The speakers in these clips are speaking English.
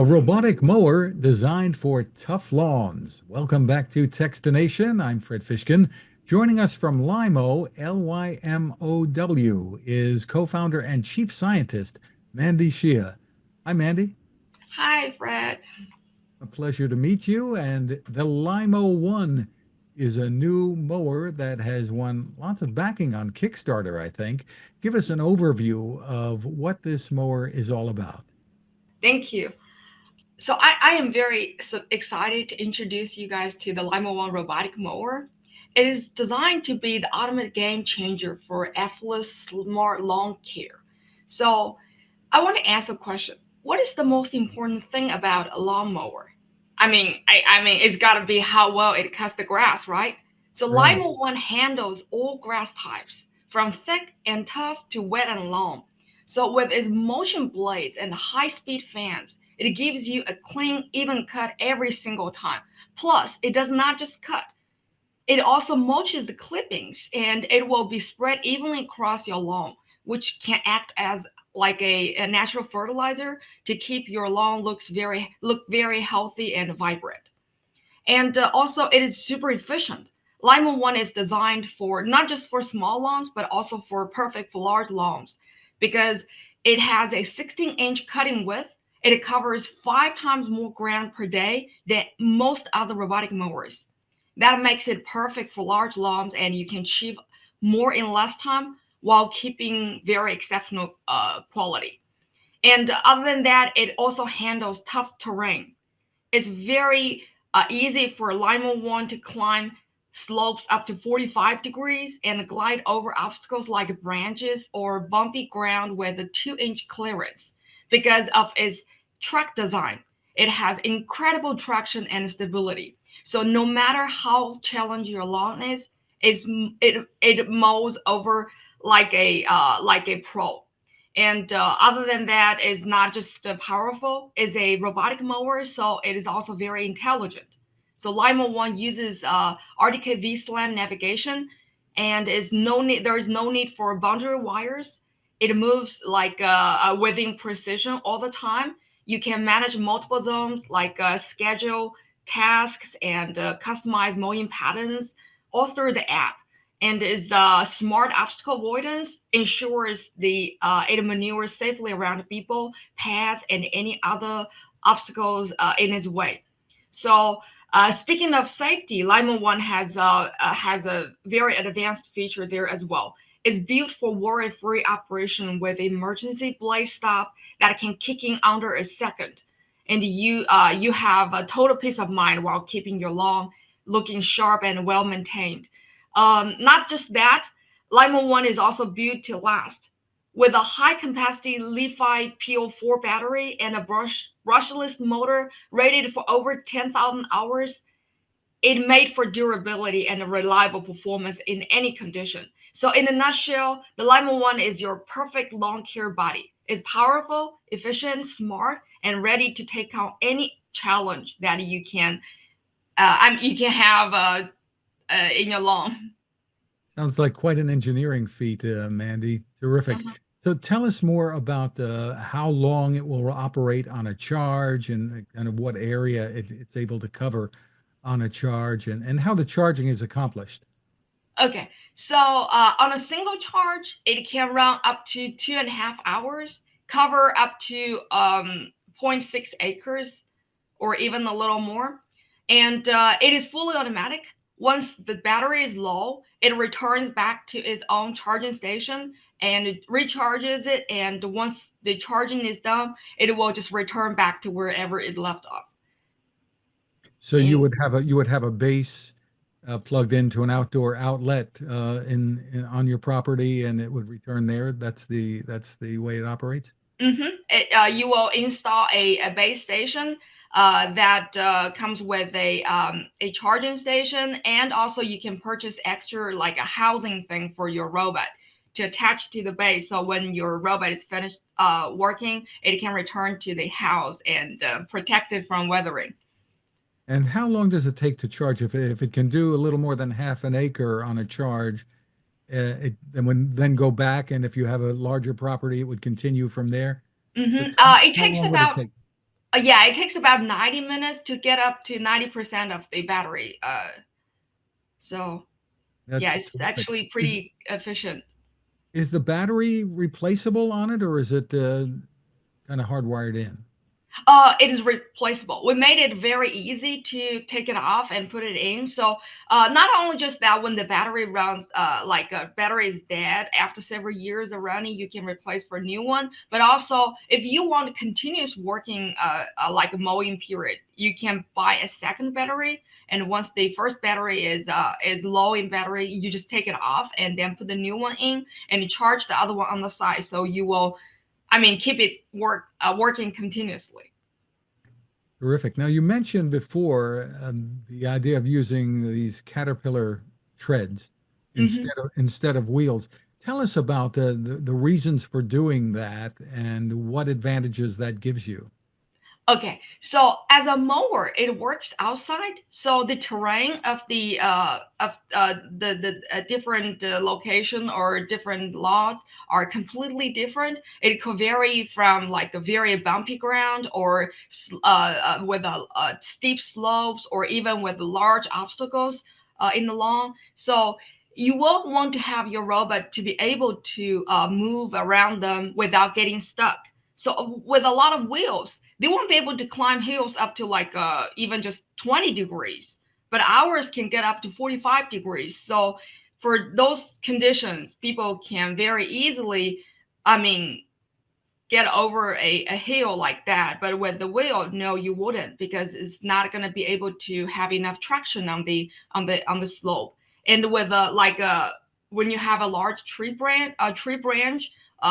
A robotic mower designed for tough lawns. Welcome back to Techstination. I'm Fred Fishkin. Joining us from Lymow, Lymow, is co-founder and chief scientist, Mandy Xie. Hi, Mandy. Hi, Fred. A pleasure to meet you. And the Lymow One is a new mower that has won lots of backing on Kickstarter, I think. Give us an overview of what this mower is all about. Thank you. So I am very excited to introduce you guys to the Lymow One robotic mower. It is designed to be the ultimate game changer for effortless, smart lawn care. So I want to ask a question. What is the most important thing about a lawnmower? I mean, it's got to be how well it cuts the grass, right? So Right. Lima One handles all grass types, from thick and tough to wet and long. So with its motion blades and high-speed fans, it gives you a clean, even cut every single time. Plus, it does not just cut; it also mulches the clippings, and it will be spread evenly across your lawn, which can act as like a natural fertilizer to keep your lawn look very healthy and vibrant. And also, it is super efficient. Lima One is designed for not just for small lawns, but also for perfect for large lawns because it has a 16-inch cutting width. It covers 5 times more ground per day than most other robotic mowers. That makes it perfect for large lawns, and you can achieve more in less time while keeping very exceptional quality. And other than that, it also handles tough terrain. It's very easy for Lymow One to climb slopes up to 45 degrees and glide over obstacles like branches or bumpy ground with a 2-inch clearance. Because of its track design, it has incredible traction and stability. So no matter how challenging your lawn is, it mows over like a pro. And other than that, it's not just powerful; it's a robotic mower, so it is also very intelligent. So Lima One uses RDK slam navigation, and is no need. There is no need for boundary wires. It moves within precision all the time. You can manage multiple zones, like schedule tasks and customize mowing patterns all through the app. And is smart obstacle avoidance ensures the it maneuvers safely around people, paths, and any other obstacles in its way. So speaking of safety, Lima One has a very advanced feature there as well. It's built for worry-free operation with emergency blade stop that can kick in under a second, and you have a total peace of mind while keeping your lawn looking sharp and well maintained. Not just that, Lymow One is also built to last. With a high capacity Li-Fi PO4 battery and a brushless motor rated for over 10,000 hours, it made for durability and reliable performance in any condition. So, in a nutshell, the Lymow One is your perfect lawn care body. It's powerful, efficient, smart, and ready to take on any challenge that you can have in your lawn. Sounds like quite an engineering feat, Mandy. Terrific. Mhm. So tell us more about how long it will operate on a charge and kind of what area it's able to cover on a charge and how the charging is accomplished. Okay, so on a single charge, it can run up to 2.5 hours, cover up to zero point 0.6 acres, or even a little more. And it is fully automatic. Once the battery is low, it returns back to its own charging station and it recharges it. And once the charging is done, it will just return back to wherever it left off. So And you would have a base plugged into an outdoor outlet on your property, and it would return there. That's the way it operates. You will install a base station that comes with a charging station, and also you can purchase extra like a housing thing for your robot to attach to the base. So when your robot is finished working, it can return to the house and protect it from weathering. And how long does it take to charge? If it can do a little more than half an acre on a charge, then go back, and if you have a larger property, it would continue from there. The time, It how takes long would it about take? Yeah, it takes about 90 minutes to get up to 90% of the battery. So yeah, That's it's terrific. actually pretty efficient. Is the battery replaceable on it, or is it kind of hardwired in? It is replaceable. We made it very easy to take it off and put it in. So not only just that, when the battery runs, like a battery is dead after several years of running, you can replace for a new one. But also, if you want continuous working, like a mowing period, you can buy a second battery. And once the first battery is low in battery, you just take it off and then put the new one in, and you charge the other one on the side. So you will, I mean, keep it working continuously. Terrific. Now, you mentioned before the idea of using these caterpillar treads Mhm. instead of wheels. Tell us about the reasons for doing that and what advantages that gives you. Okay, so as a mower, it works outside. So the terrain of the different location or different lots are completely different. It could vary from like a very bumpy ground or with steep slopes or even with large obstacles in the lawn. So you will want to have your robot to be able to move around them without getting stuck. So with a lot of wheels, they won't be able to climb hills up to like even just 20 degrees, but ours can get up to 45 degrees. So for those conditions, people can very easily, I mean, get over a hill like that. But with the wheel, no, you wouldn't, because it's not going to be able to have enough traction on the slope. And with like a when you have a large tree branch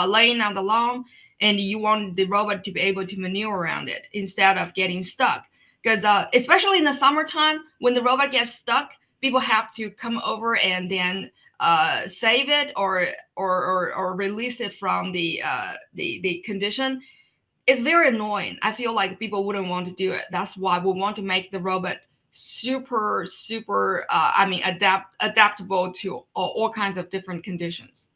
laying on the lawn, and you want the robot to be able to maneuver around it instead of getting stuck, because especially in the summertime when the robot gets stuck, people have to come over and then save it or release it from the condition. It's very annoying. I feel like people wouldn't want to do it. That's why we want to make the robot super I mean adaptable to all kinds of different conditions.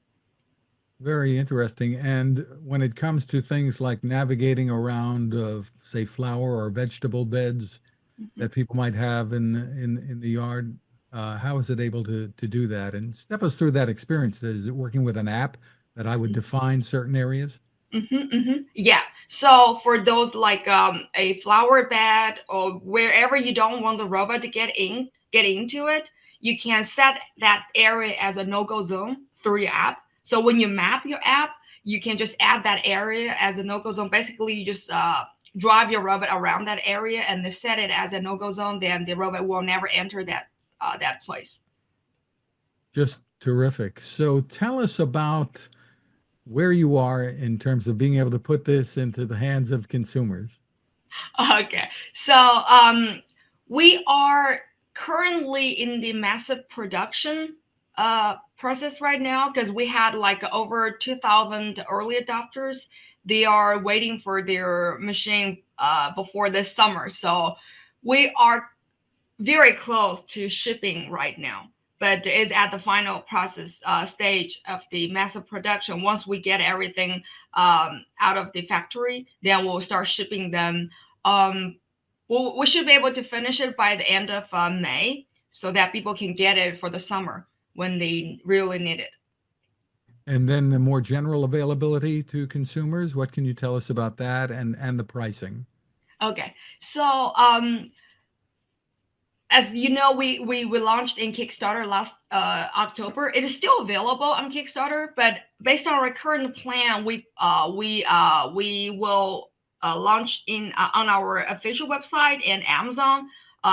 Very interesting. And when it comes to things like navigating around, say, flower or vegetable beds Mhm. that people might have in the yard, how is it able to do that? And step us through that experience. Is it working with an app that I would define certain areas? Yeah. So for those like a flower bed or wherever you don't want the robot to get into it, you can set that area as a no-go zone through your app. So when you map your app, you can just add that area as a no-go zone. Basically, you just drive your robot around that area and then set it as a no-go zone. Then the robot will never enter that place. Just terrific. So tell us about where you are in terms of being able to put this into the hands of consumers. Okay. So we are currently in the massive production process right now, because we had like over 2,000 early adopters. They are waiting for their machine before this summer. So we are very close to shipping right now, but is at the final process stage of the massive production. Once we get everything out of the factory, then we'll start shipping them. We should be able to finish it by the end of May, so that people can get it for the summer when they really need it. And then the more general availability to consumers, what can you tell us about that and the pricing? Okay, so as you know, we launched in Kickstarter last October. It is still available on Kickstarter, but based on our current plan, we will launch in on our official website and Amazon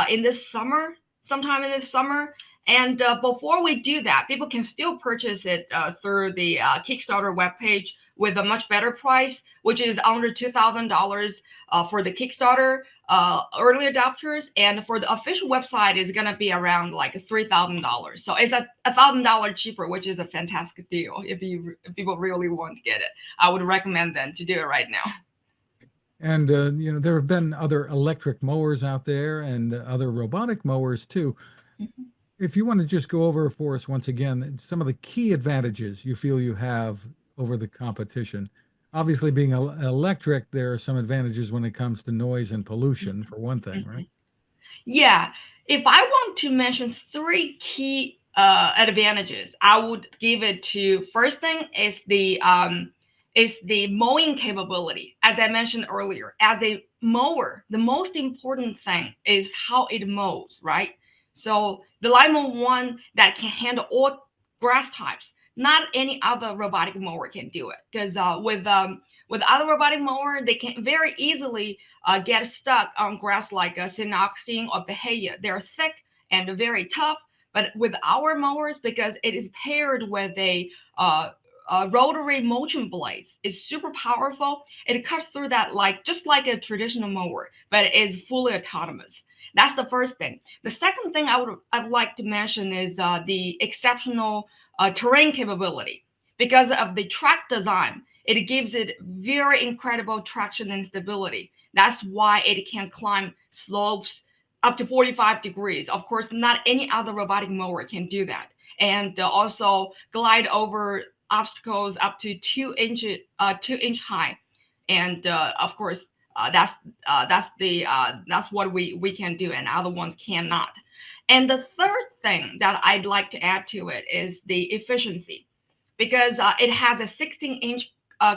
in this summer, sometime in this summer. And before we do that, people can still purchase it through the Kickstarter webpage with a much better price, which is under $2,000 for the Kickstarter early adopters, and for the official website is gonna be around like $3,000. So it's $1,000 cheaper, which is a fantastic deal. If people really want to get it, I would recommend them to do it right now. And there have been other electric mowers out there and other robotic mowers too. If you want to just go over for us once again some of the key advantages you feel you have over the competition, Obviously, being electric, there are some advantages when it comes to noise and pollution, for one thing, right? Mhm. Yeah, if I want to mention three key advantages, I would give it to first thing is the mowing capability. As I mentioned earlier, as a mower, the most important thing is how it mows, right? So the Lymow One that can handle all grass types. Not any other robotic mower can do it because with other robotic mower, they can very easily get stuck on grass like Synoxine or Bahia. They're thick and very tough. But with our mowers, because it is paired with rotary motion blades, it's super powerful. It cuts through that like just like a traditional mower, but it is fully autonomous. That's the first thing. The second thing I'd like to mention is the exceptional terrain capability because of the track design. It gives it very incredible traction and stability. That's why it can climb slopes up to 45 degrees. Of course, not any other robotic mower can do that. And also glide over obstacles up to 2 inch high. And of course, that's what we can do, and other ones cannot. And the third thing that I'd like to add to it is the efficiency because it has a 16-inch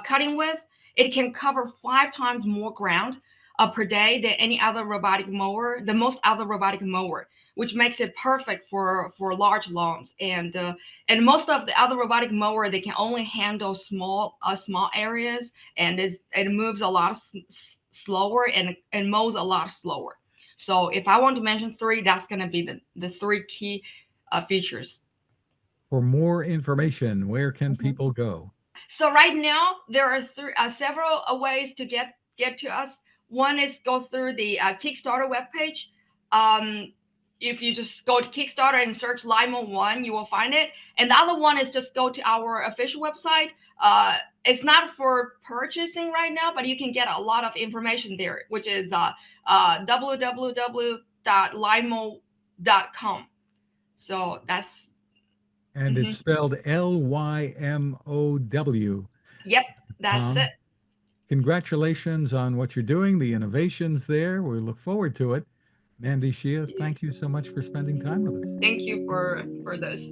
cutting width. It can cover 5 times more ground per day than any other robotic mower, the most other robotic mower, which makes it perfect for large lawns. And most of the other robotic mower, they can only handle small areas, and it moves a lot slower and mows a lot slower. So if I want to mention three, that's going to be the three key features. For more information, where can Mhm. people go? So right now there are several ways to get to us. One is go through the Kickstarter webpage. Um, if you just go to Kickstarter and search Lymow One, you will find it. And the other one is just go to our official website. It's not for purchasing right now, but you can get a lot of information there, which is www.lymow.com. So that's And it's mhm. spelled Lymow. Yep, that's it. Congratulations on what you're doing, the innovations there. We look forward to it. Mandy Xie, thank you so much for spending time with us. Thank you for this.